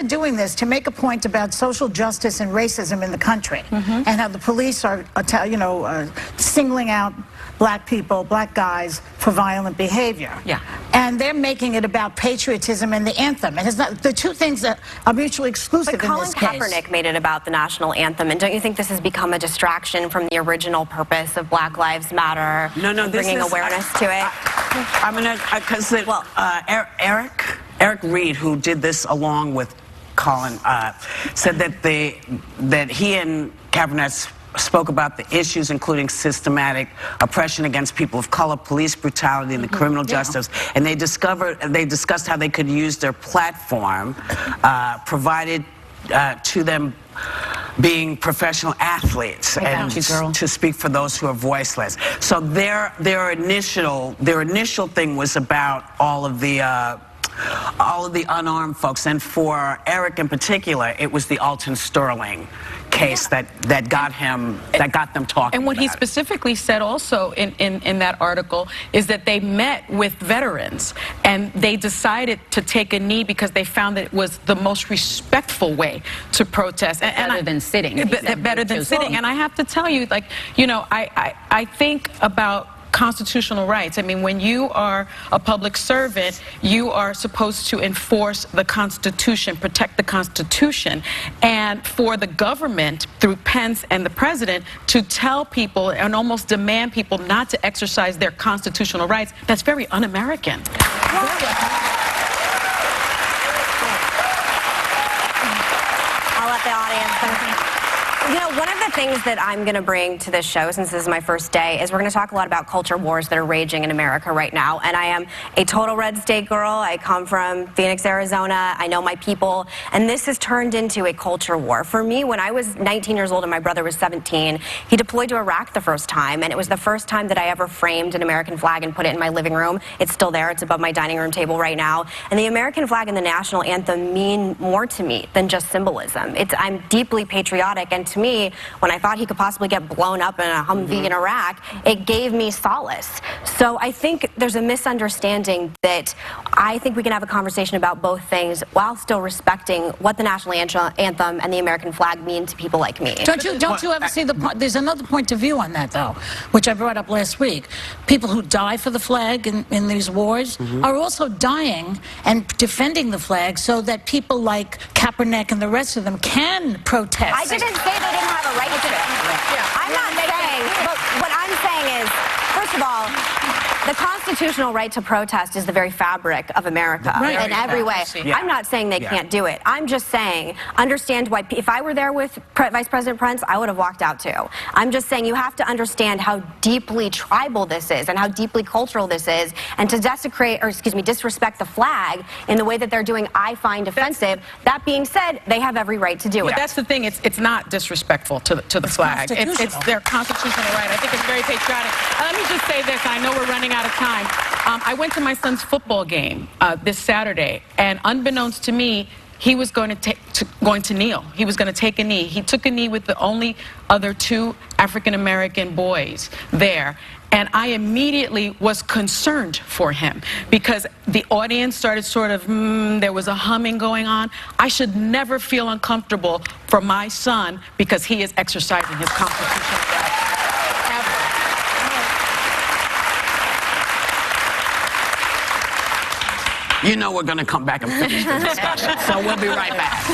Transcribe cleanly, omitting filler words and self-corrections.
Doing this to make a point about social justice and racism in the country, and how the police are, singling out black people, black guys, for violent behavior. Yeah. And they're making it about patriotism and the anthem. It has not, the two things that are mutually exclusive in this case. Colin Kaepernick made it about the national anthem, and don't you think this has become a distraction from the original purpose of Black Lives Matter? No, bringing awareness to it. I'm gonna because Eric Reed, who did this along with Colin, said that he and Kaepernick spoke about the issues including systematic oppression against people of color, police brutality, and the criminal justice. And they discussed how they could use their platform provided to them being professional athletes and to speak for those who are voiceless. So their initial thing was about all of the unarmed folks, and for Eric in particular, it was the Alton Sterling case that got them talking. And what he about specifically said also in that article is that they met with veterans and they decided to take a knee because they found that it was the most respectful way to protest. Better than sitting. Better than sitting. And I have to tell you, I think about constitutional rights. I mean, when you are a public servant, you are supposed to enforce the Constitution, protect the Constitution. And for the government, through Pence and the president, to tell people and almost demand people not to exercise their constitutional rights, that's very un-American. I'll let the audience. You know, one of the things that I'm going to bring to this show, since this is my first day, is we're going to talk a lot about culture wars that are raging in America right now. And I am a total red state girl. I come from Phoenix, Arizona. I know my people. And this has turned into a culture war. For me, when I was 19 years old and my brother was 17, he deployed to Iraq the first time. And it was the first time that I ever framed an American flag and put it in my living room. It's still there. It's above my dining room table right now. And the American flag and the national anthem mean more to me than just symbolism. I'm deeply patriotic. And to me, when I thought he could possibly get blown up in a Humvee in Iraq, it gave me solace. So I think there's a misunderstanding that I think we can have a conversation about both things while still respecting what the national anthem and the American flag mean to people like me. Don't you ever see the point? There's another point of view on that, though, which I brought up last week. People who die for the flag in these wars are also dying and defending the flag so that people like Kaepernick and the rest of them can protest. I didn't say they didn't have a right to it. I'm not saying, but what I'm saying is, first of all, the constitutional right to protest is the very fabric of America in every way. I'm not saying they can't do it. I'm just saying, understand why, if I were there with Vice President Pence, I would have walked out too. I'm just saying you have to understand how deeply tribal this is and how deeply cultural this is, and to disrespect the flag in the way that they're doing, I find offensive. That being said, they have every right to do it. But that's the thing, it's not disrespectful to the flag. It's their constitutional right. I think it's very patriotic. Let me just say this, I know we're running out of time. I went to my son's football game this Saturday, and unbeknownst to me, he was going to kneel. He was going to take a knee. He took a knee with the only other two African-American boys there. And I immediately was concerned for him because the audience started sort of, there was a humming going on. I should never feel uncomfortable for my son because he is exercising his constitutional right. You know we're going to come back and finish the discussion, so we'll be right back.